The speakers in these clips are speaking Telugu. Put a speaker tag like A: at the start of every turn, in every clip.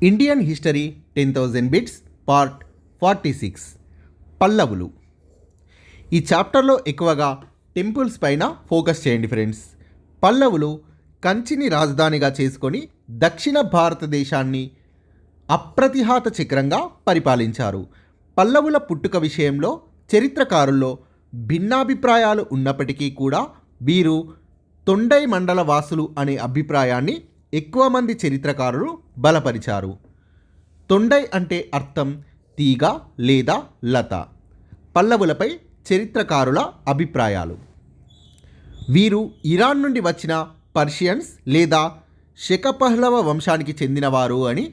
A: Indian history 10,000 bits part 46 పల్లవులు. ఈ చాప్టర్లో ఎక్కువగా టెంపుల్స్ పైన ఫోకస్ చేయండి ఫ్రెండ్స్. పల్లవులు కంచిని రాజధానిగా చేసుకొని దక్షిణ భారతదేశాన్ని అప్రతిహాత చక్రంగా పరిపాలించారు. పల్లవుల పుట్టుక విషయంలో చరిత్రకారుల్లో భిన్నాభిప్రాయాలు ఉన్నప్పటికీ కూడా వీరు తొండై మండల వాసులు అనే అభిప్రాయాన్ని ఎక్కువ మంది చరిత్రకారులు బలపరిచారు. తొండై అంటే అర్థం తీగ లేదా లత. పల్లవులపై చరిత్రకారుల అభిప్రాయాలు: వీరు ఇరాన్ నుండి వచ్చిన పర్షియన్స్ లేదా శకపహ్లవ వంశానికి చెందినవారు అని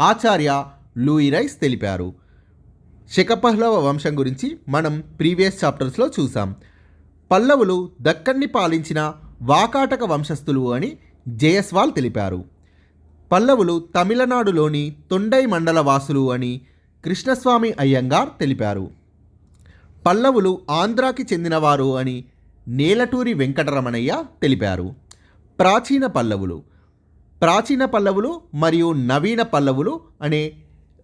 A: ఆచార్య లూయిరైస్ తెలిపారు. శకపహ్లవ వంశం గురించి మనం ప్రీవియస్ చాప్టర్స్లో చూసాం. పల్లవులు దక్కన్ని పాలించిన వాకాటక వంశస్థులు అని జయస్వాల్ తెలిపారు. పల్లవులు తమిళనాడులోని తొండై మండల వాసులు అని కృష్ణస్వామి అయ్యంగార్ తెలిపారు. పల్లవులు ఆంధ్రాకి చెందినవారు అని నేలటూరి వెంకటరమణయ్య తెలిపారు. ప్రాచీన పల్లవులు మరియు నవీన పల్లవులు అనే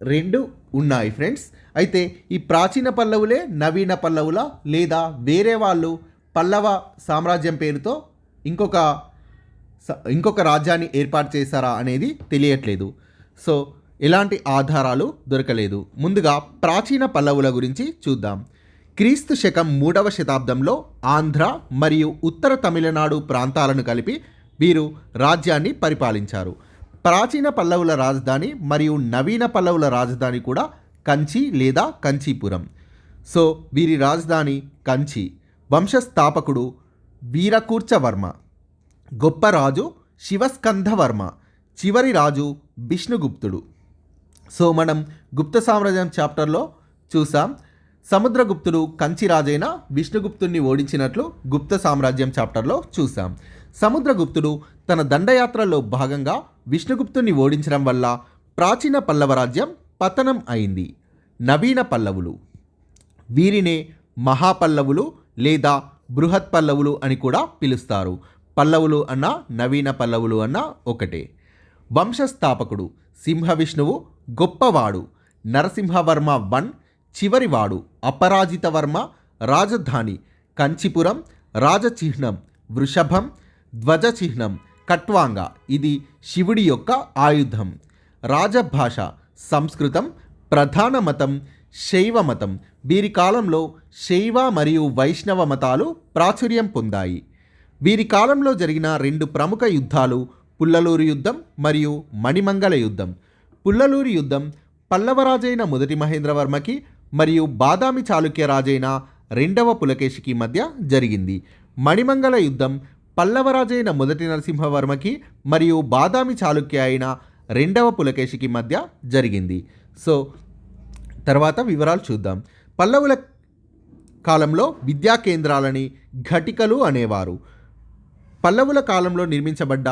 A: రెండు ఉన్నాయి ఫ్రెండ్స్. అయితే ఈ ప్రాచీన పల్లవులే నవీన పల్లవుల లేదా వేరే వాళ్ళు పల్లవ సామ్రాజ్యం పేరుతో ఇంకొక రాజ్యాన్ని ఏర్పాటు చేశారా అనేది తెలియట్లేదు. సో ఎలాంటి ఆధారాలు దొరకలేదు. ముందుగా ప్రాచీన పల్లవుల గురించి చూద్దాం. క్రీస్తు శకం 3వ శతాబ్దంలో ఆంధ్ర మరియు ఉత్తర తమిళనాడు ప్రాంతాలను కలిపి వీరు రాజ్యాన్ని పరిపాలించారు. ప్రాచీన పల్లవుల రాజధాని మరియు నవీన పల్లవుల రాజధాని కూడా కంచి లేదా కంచీపురం. సో వీరి రాజధాని కంచి. వంశస్థాపకుడు వీరకూర్చవర్మ, గొప్ప రాజు శివస్కంధవర్మ, చివరి రాజు విష్ణుగుప్తుడు. సో మనం గుప్త సామ్రాజ్యం చాప్టర్లో చూసాం. సముద్రగుప్తుడు కంచి రాజైన విష్ణుగుప్తుడిని ఓడించినట్లు గుప్త సామ్రాజ్యం చాప్టర్లో చూసాం. సముద్రగుప్తుడు తన దండయాత్రలో భాగంగా విష్ణుగుప్తుడిని ఓడించడం వల్ల ప్రాచీన పల్లవ రాజ్యం పతనం అయింది. నవీన పల్లవులు, వీరినే మహాపల్లవులు లేదా బృహత్ పల్లవులు అని కూడా పిలుస్తారు. పల్లవులు అన్న నవీన పల్లవులు అన్న ఒకటే. వంశస్థాపకుడు సింహ విష్ణువు, గొప్పవాడు నరసింహవర్మ 1, చివరివాడు అపరాజితవర్మ. రాజధాని కంచిపురం. రాజచిహ్నం వృషభం, ధ్వజచిహ్నం కట్వాంగ, ఇది శివుడి యొక్క ఆయుధం. రాజభాష సంస్కృతం. ప్రధాన మతం శైవ మతం. వీరి కాలంలో శైవ మరియు వైష్ణవ మతాలు ప్రాచుర్యం పొందాయి. వీరి కాలంలో జరిగిన 2 ప్రముఖ యుద్ధాలు పుల్లలూరు యుద్ధం మరియు మణిమంగళ యుద్ధం. పుల్లలూరు యుద్ధం పల్లవరాజైన మొదటి మహేంద్రవర్మకి మరియు బాదామి చాళుక్య రాజైన 2వ పులకేశికి మధ్య జరిగింది. మణిమంగళ యుద్ధం పల్లవరాజైన మొదటి నరసింహవర్మకి మరియు బాదామి చాళుక్య అయిన 2వ పులకేశికి మధ్య జరిగింది. సో తర్వాత వివరాలు చూద్దాం. పల్లవుల కాలంలో విద్యా కేంద్రాలని ఘటికలు అనేవారు. పల్లవుల కాలంలో నిర్మించబడ్డ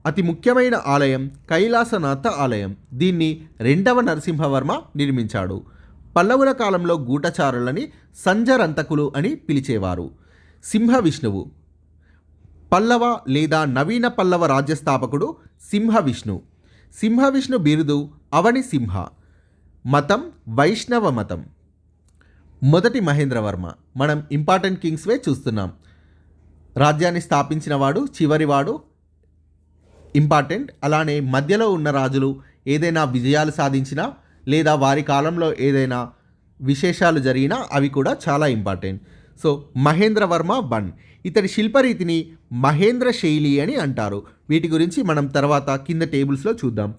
A: అతి ముఖ్యమైన ఆలయం కైలాసనాథ ఆలయం. దీన్ని 2వ నరసింహవర్మ నిర్మించాడు. పల్లవుల కాలంలో గూఢచారులని సంజరంతకులు అని పిలిచేవారు. సింహ విష్ణువు పల్లవ లేదా నవీన పల్లవ రాజ్యస్థాపకుడు సింహ విష్ణు. సింహ విష్ణు బిరుదు అవని సింహ. మతం వైష్ణవ మతం. మొదటి మహేంద్రవర్మ. మనం ఇంపార్టెంట్ కింగ్స్వే చూస్తున్నాం. రాజ్యాన్ని స్థాపించిన వాడు, చివరివాడు ఇంపార్టెంట్. అలానే మధ్యలో ఉన్న రాజులు ఏదైనా విజయాలు సాధించినా లేదా వారి కాలంలో ఏదైనా విశేషాలు జరిగినా అవి కూడా చాలా ఇంపార్టెంట్. సో మహేంద్రవర్మ 1. ఇతడి శిల్పరీతిని మహేంద్ర శైలి అని అంటారు. వీటి గురించి మనం తర్వాత కింద టేబుల్స్లో చూద్దాం.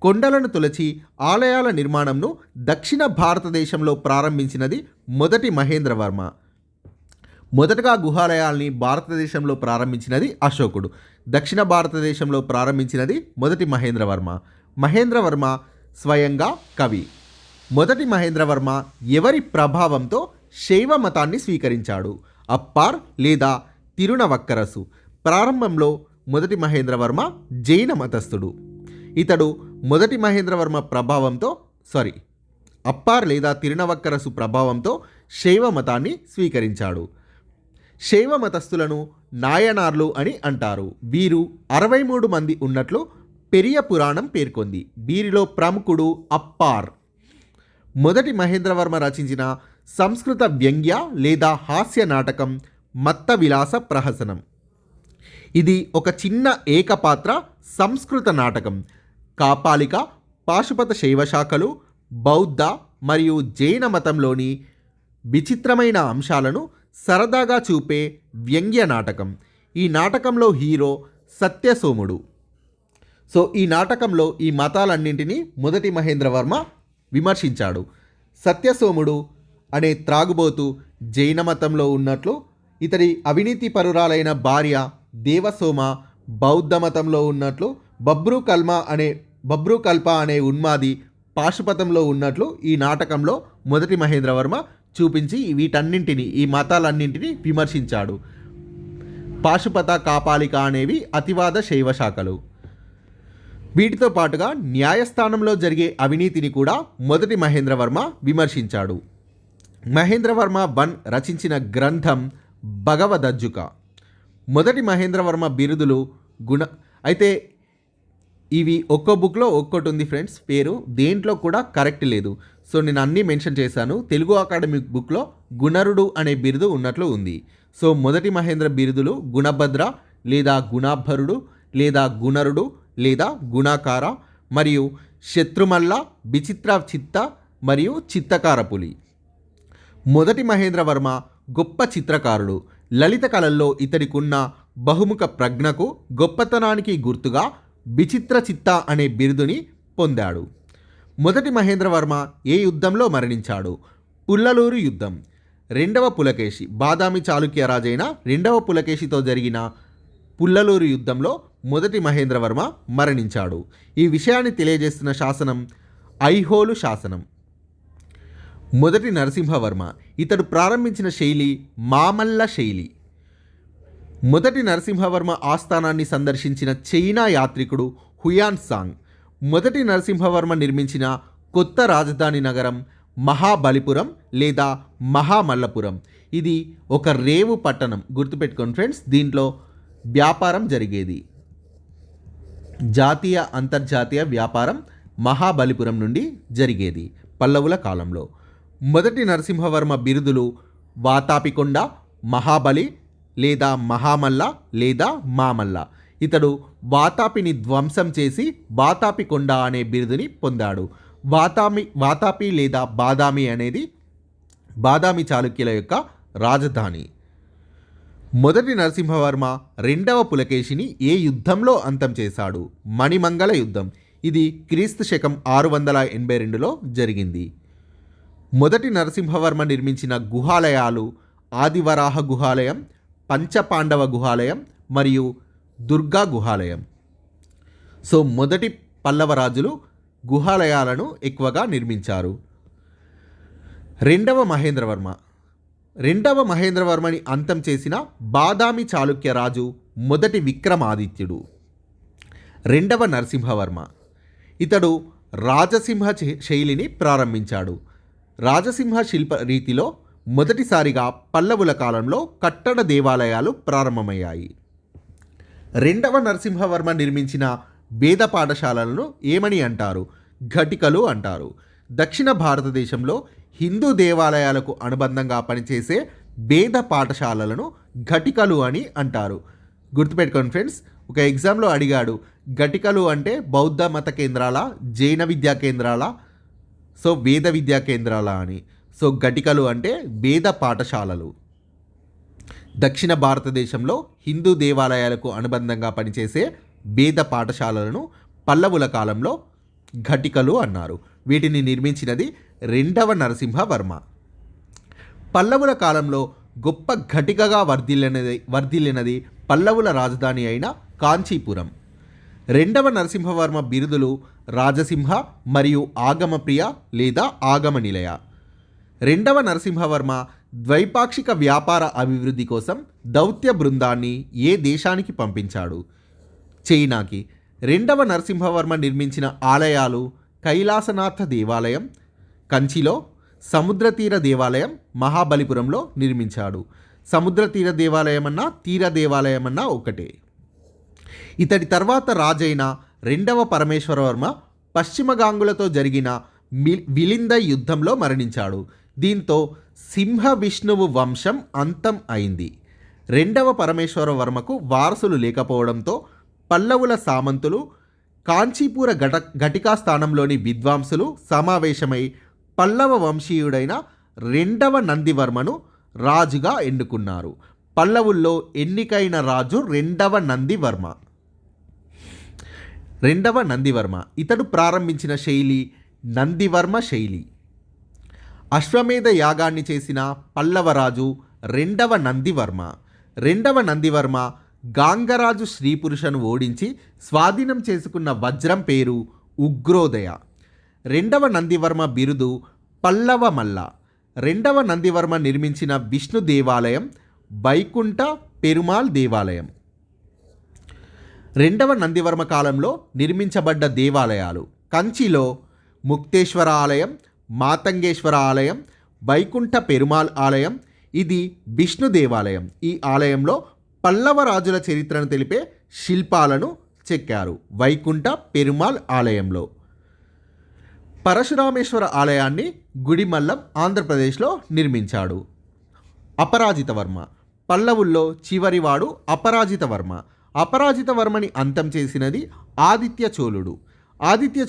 A: కొండలను తొలచి ఆలయాల నిర్మాణంను దక్షిణ భారతదేశంలో ప్రారంభించినది మొదటి మహేంద్రవర్మ. మొదటగా గుహాలయాల్ని భారతదేశంలో ప్రారంభించినది అశోకుడు. దక్షిణ భారతదేశంలో ప్రారంభించినది మొదటి మహేంద్రవర్మ. మహేంద్రవర్మ స్వయంగా కవి. మొదటి మహేంద్రవర్మ ఎవరి ప్రభావంతో శైవ మతాన్ని స్వీకరించాడు? అప్పార్ లేదా తిరునవక్కరసు. ప్రారంభంలో మొదటి మహేంద్రవర్మ జైన మతస్థుడు. ఇతడు మొదటి మహేంద్రవర్మ ప్రభావంతో అప్పార్ లేదా తిరునవక్కరసు ప్రభావంతో శైవ మతాన్ని స్వీకరించాడు. శైవ మతస్థులను నాయనార్లు అని అంటారు. వీరు 63 మంది ఉన్నట్లు పెరియ పురాణం పేర్కొంది. వీరిలో ప్రముఖుడు అప్పార్. మొదటి మహేంద్రవర్మ రచించిన సంస్కృత వ్యంగ్య లేదా హాస్య నాటకం మత్త విలాస ప్రహసనం. ఇది ఒక చిన్న ఏకపాత్ర సంస్కృత నాటకం. కాపాలిక, పాశుపత శైవశాఖలు, బౌద్ధ మరియు జైన మతంలోని విచిత్రమైన అంశాలను సరదాగా చూపే వ్యంగ్య నాటకం. ఈ నాటకంలో హీరో సత్యసోముడు. సో ఈ నాటకంలో ఈ మతాలన్నింటినీ మొదటి మహేంద్రవర్మ విమర్శించాడు. సత్యసోముడు అనే త్రాగుబోతు జైన మతంలో ఉన్నట్లు, ఇతడి అవినీతి పరురాలైన భార్య దేవసోమ బౌద్ధ మతంలో ఉన్నట్లు, బబ్రుకల్ప అనే ఉన్మాది పాశుపతంలో ఉన్నట్లు ఈ నాటకంలో మొదటి మహేంద్రవర్మ చూపించి వీటన్నింటినీ, ఈ మతాలన్నింటినీ విమర్శించాడు. పాశుపత, కాపాలిక అనేవి అతివాద శైవ శాఖలు. వీటితో పాటుగా న్యాయస్థానంలో జరిగే అవినీతిని కూడా మొదటి మహేంద్రవర్మ విమర్శించాడు. మహేంద్రవర్మ రచించిన గ్రంథం భగవదజ్జుక. మొదటి మహేంద్రవర్మ బిరుదులు అయితే ఇవి ఒక్కో బుక్లో ఒక్కోటి ఉంది ఫ్రెండ్స్, పేరు దేంట్లో కూడా కరెక్ట్ లేదు. సో నేను అన్నీ మెన్షన్ చేశాను. తెలుగు అకాడమిక్ బుక్లో గుణరుడు అనే బిరుదు ఉన్నట్లు ఉంది. సో మొదటి మహేంద్ర బిరుదులు గుణభద్ర లేదా గుణాభరుడు లేదా గుణరుడు లేదా గుణాకార మరియు శత్రుమల్ల, విచిత్ర చిత్త మరియు చిత్తకార పులి. మొదటి మహేంద్రవర్మ గొప్ప చిత్రకారుడు. లలిత కళల్లో ఇతడికున్న బహుముఖ ప్రజ్ఞకు, గొప్పతనానికి గుర్తుగా విచిత్ర చిత్త అనే బిరుదుని పొందాడు. మొదటి మహేంద్రవర్మ ఏ యుద్ధంలో మరణించాడు? పుల్లలూరు యుద్ధం. రెండవ పులకేశి, బాదామి చాళుక్య రాజైన రెండవ పులకేశితో జరిగిన పుల్లలూరు యుద్ధంలో మొదటి మహేంద్రవర్మ మరణించాడు. ఈ విషయాన్ని తెలియజేస్తున్న శాసనం ఐహోలు శాసనం. మొదటి నరసింహవర్మ, ఇతడు ప్రారంభించిన శైలి మామల్ల శైలి. మొదటి నరసింహవర్మ ఆస్థానాన్ని సందర్శించిన చైనా యాత్రికుడు హుయాన్ సాంగ్. మొదటి నరసింహవర్మ నిర్మించిన కొత్త రాజధాని నగరం మహాబలిపురం లేదా మహామల్లపురం. ఇది ఒక రేవు పట్టణం, గుర్తుపెట్టుకోండి ఫ్రెండ్స్. దీంట్లో వ్యాపారం జరిగేది, జాతీయ అంతర్జాతీయ వ్యాపారం మహాబలిపురం నుండి జరిగేది పల్లవుల కాలంలో. మొదటి నరసింహవర్మ బిరుదులు వాతాపికొండ, మహాబలి లేదా మహామల్ల లేదా మామల్ల. ఇతడు వాతాపిని ధ్వంసం చేసి వాతాపికొండ అనే బిరుదుని పొందాడు. వాతాపి లేదా బాదామి అనేది బాదామి చాళుక్యుల యొక్క రాజధాని. మొదటి నరసింహవర్మ రెండవ పులకేశిని ఏ యుద్ధంలో అంతం చేశాడు? మణిమంగళ యుద్ధం. ఇది క్రీస్తు శకం 682లో జరిగింది. మొదటి నరసింహవర్మ నిర్మించిన గుహాలయాలు ఆదివరాహ గుహాలయం, పంచపాండవ గుహాలయం మరియు దుర్గా గుహాలయం. సో మొదటి పల్లవ రాజులు గుహాలయాలను ఎక్కువగా నిర్మించారు. రెండవ మహేంద్రవర్మని అంతం చేసిన బాదామి చాళుక్య రాజు మొదటి విక్రమాదిత్యుడు. రెండవ నరసింహవర్మ, ఇతడు రాజసింహ శైలిని ప్రారంభించాడు. రాజసింహ శిల్ప రీతిలో మొదటిసారిగా పల్లవుల కాలంలో కట్టడ దేవాలయాలు ప్రారంభమయ్యాయి. రెండవ నరసింహవర్మ నిర్మించిన వేద పాఠశాలలను ఏమని అంటారు? ఘటికలు అంటారు. దక్షిణ భారతదేశంలో హిందూ దేవాలయాలకు అనుబంధంగా పనిచేసే వేద పాఠశాలలను ఘటికలు అని అంటారు. గుర్తుపెట్టుకోండి ఫ్రెండ్స్, ఒక ఎగ్జామ్లో అడిగాడు ఘటికలు అంటే బౌద్ధ మత కేంద్రాల, జైన విద్యా కేంద్రాల, సో వేద విద్యా కేంద్రాల అని. సో ఘటికలు అంటే వేద పాఠశాలలు. దక్షిణ భారతదేశంలో హిందూ దేవాలయాలకు అనుబంధంగా పనిచేసే వేద పాఠశాలలను పల్లవుల కాలంలో ఘటికలు అన్నారు. వీటిని నిర్మించినది రెండవ నరసింహవర్మ. పల్లవుల కాలంలో గొప్ప ఘటికగా వర్ధిల్లినది పల్లవుల రాజధాని అయిన కాంచీపురం. రెండవ నరసింహవర్మ బిరుదులు రాజసింహ మరియు ఆగమప్రియ లేదా ఆగమ నిలయ. రెండవ నరసింహవర్మ ద్వైపాక్షిక వ్యాపార అభివృద్ధి కోసం దౌత్య బృందాన్ని ఏ దేశానికి పంపించాడు? చైనాకి. రెండవ నరసింహవర్మ నిర్మించిన ఆలయాలు కైలాసనాథ దేవాలయం కంచిలో, సముద్రతీర దేవాలయం మహాబలిపురంలో నిర్మించాడు. సముద్రతీర దేవాలయం అన్నా తీర దేవాలయం అన్నా ఒకటే. ఇతడి తర్వాత రాజైన రెండవ పరమేశ్వరవర్మ పశ్చిమ గాంగులతో జరిగిన మిలింద యుద్ధంలో మరణించాడు. దీంతో సింహ విష్ణువు వంశం అంతం అయింది. రెండవ పరమేశ్వరవర్మకు వారసులు లేకపోవడంతో పల్లవుల సామంతులు కాంచీపుర ఘటికా స్థానంలోని విద్వాంసులు సమావేశమై పల్లవ వంశీయుడైన రెండవ నందివర్మను రాజుగా ఎన్నుకున్నారు. పల్లవుల్లో ఎన్నికైన రాజు రెండవ నందివర్మ. ఇతడు ప్రారంభించిన శైలి నందివర్మ శైలి. అశ్వమేధ యాగాన్ని చేసిన పల్లవరాజు రెండవ నందివర్మ గాంగరాజు శ్రీపురుషను ఓడించి స్వాధీనం చేసుకున్న వజ్రం పేరు ఉగ్రోదయ. రెండవ నందివర్మ బిరుదు పల్లవమల్ల. రెండవ నందివర్మ నిర్మించిన విష్ణు దేవాలయం వైకుంఠ పెరుమాళ్ దేవాలయం. రెండవ నందివర్మ కాలంలో నిర్మించబడ్డ దేవాలయాలు: కంచిలో ముక్తేశ్వర ఆలయం, మాతంగేశ్వర ఆలయం, వైకుంఠ పెరుమాళ్ ఆలయం. ఇది విష్ణు దేవాలయం. ఈ ఆలయంలో పల్లవ రాజుల చరిత్రను తెలిపే శిల్పాలను చెక్కారు. వైకుంఠ పెరుమాళ్ ఆలయంలో. పరశురామేశ్వర ఆలయాన్ని గుడిమల్లం ఆంధ్రప్రదేశ్లో నిర్మించాడు. అపరాజితవర్మ. పల్లవుల్లో చివరివాడు అపరాజితవర్మ. అపరాజితవర్మని అంతం చేసినది ఆదిత్య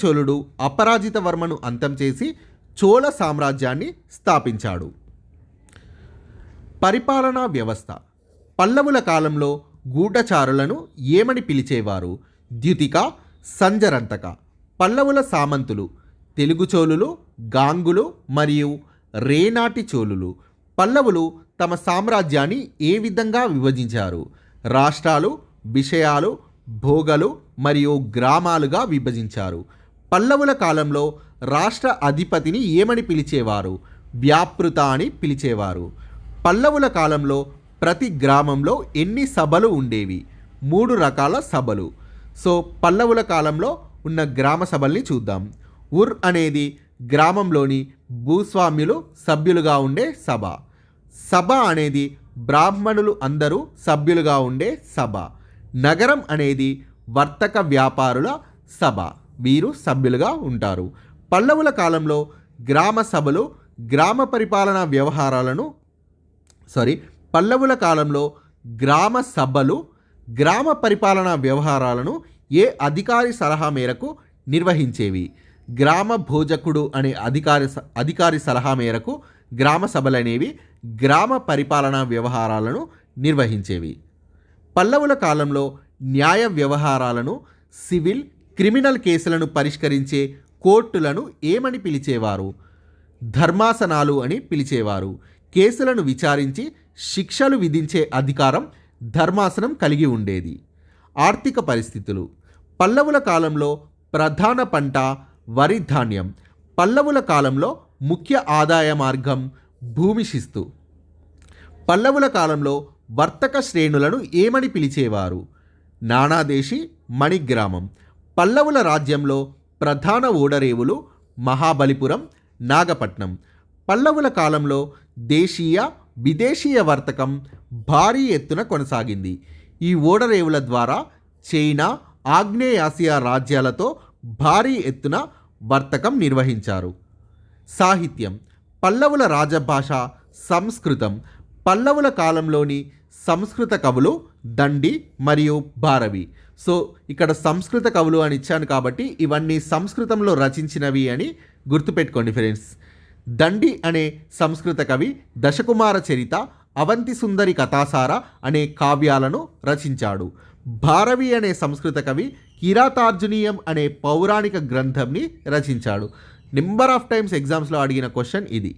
A: చోళుడు అపరాజితవర్మను అంతం చేసి చోళ సామ్రాజ్యాన్ని స్థాపించాడు. పరిపాలనా వ్యవస్థ. పల్లవుల కాలంలో గూఢచారులను ఏమని పిలిచేవారు? ద్యుతిక, సంజరంతక. పల్లవుల సామంతులు తెలుగు చోళులు, గాంగులు మరియు రేనాటి చోళులు. పల్లవులు తమ సామ్రాజ్యాన్ని ఏ విధంగా విభజించారు? రాష్ట్రాలు, విషయాలు, భోగలు మరియు గ్రామాలుగా విభజించారు. పల్లవుల కాలంలో రాష్ట్ర అధిపతిని ఏమని పిలిచేవారు? వ్యాపృత అని పిలిచేవారు. పల్లవుల కాలంలో ప్రతి గ్రామంలో ఎన్ని సభలు ఉండేవి? 3 రకాల సభలు. సో పల్లవుల కాలంలో ఉన్న గ్రామ సభల్ని చూద్దాం. ఉర్ అనేది గ్రామంలోని భూస్వామ్యులు సభ్యులుగా ఉండే సభ. సభ అనేది బ్రాహ్మణులు అందరూ సభ్యులుగా ఉండే సభ. నగరం అనేది వర్తక వ్యాపారుల సభ. వీరు సభ్యులుగా ఉంటారు. పల్లవుల కాలంలో గ్రామ సభలు గ్రామ పరిపాలనా వ్యవహారాలను పల్లవుల కాలంలో గ్రామ సభలు గ్రామ పరిపాలనా వ్యవహారాలను ఏ అధికారి సలహా మేరకు నిర్వహించేవి? గ్రామ భోజకుడు అనే అధికారి సలహా మేరకు గ్రామ సభలనేవి గ్రామ పరిపాలనా వ్యవహారాలను నిర్వహించేవి. పల్లవుల కాలంలో న్యాయ వ్యవహారాలను, సివిల్, క్రిమినల్ కేసులను పరిష్కరించే కోర్టులను ఏమని పిలిచేవారు? ధర్మాసనాలు అని పిలిచేవారు. కేసులను విచారించి శిక్షలు విధించే అధికారం ధర్మాసనం కలిగి ఉండేది. ఆర్థిక పరిస్థితులు. పల్లవుల కాలంలో ప్రధాన పంట వరి ధాన్యం. పల్లవుల కాలంలో ముఖ్య ఆదాయ మార్గం భూమి శిస్తు. పల్లవుల కాలంలో వర్తక శ్రేణులను ఏమని పిలిచేవారు? నానాదేశి, మణిగ్రామం. పల్లవుల రాజ్యంలో ప్రధాన ఓడరేవులు మహాబలిపురం, నాగపట్నం. పల్లవుల కాలంలో దేశీయ, విదేశీయ వర్తకం భారీ ఎత్తున కొనసాగింది. ఈ ఓడరేవుల ద్వారా చైనా, ఆగ్నేయాసియా రాజ్యాలతో భారీ ఎత్తున వర్తకం నిర్వహించారు. సాహిత్యం. పల్లవుల రాజభాష సంస్కృతం. పల్లవుల కాలంలోని సంస్కృత కవులు దండి మరియు భారవి. సో ఇక్కడ సంస్కృత కవులు అని ఇచ్చాను కాబట్టి ఇవన్నీ సంస్కృతంలో రచించినవి అని గుర్తుపెట్టుకోండి ఫ్రెండ్స్. దండి అనే సంస్కృత కవి దశకుమార చరిత, అవంతి సుందరి కథాసార అనే కావ్యాలను రచించాడు. భారవి అనే సంస్కృత కవి కిరాతార్జునీయం అనే పౌరాణిక గ్రంథంని రచించాడు. నెంబర్ ఆఫ్ టైమ్స్ ఎగ్జామ్స్లో అడిగిన క్వశ్చన్ ఇది.